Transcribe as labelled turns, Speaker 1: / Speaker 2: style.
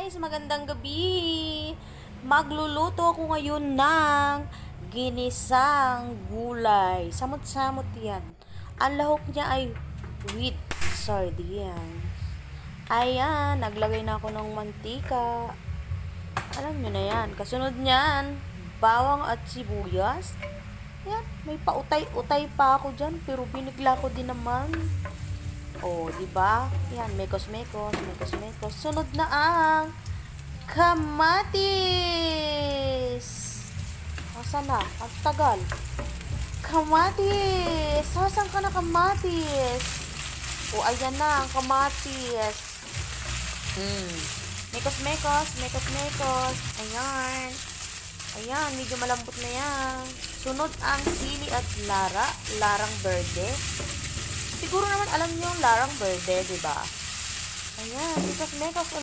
Speaker 1: guys, magandang gabi. Magluluto ako ngayon ng ginisang gulay. Samot-samot yan. Ang lahok niya ay with sardines. Ayan, naglagay na ako ng mantika. Alam nyo na yan. Kasunod niyan, bawang at sibuyas. Ayan, may pautay-utay pa ako dyan, pero binigla ko din naman. Oh, di ba? Yan, mekos-mekos, mekos-mekos. Sunod na ang kamatis. Asan na? Ang tagal. Kamatis. Asan ka na, kamatis? Oh, ayan na ang kamatis. Mekos-mekos, mekos-mekos. Ayan. Ayan, medyo malambot na yan. Sunod ang sili at larang berde. Siguro naman alam niyo yung larang berde, di ba? Ayan, mekos-mekos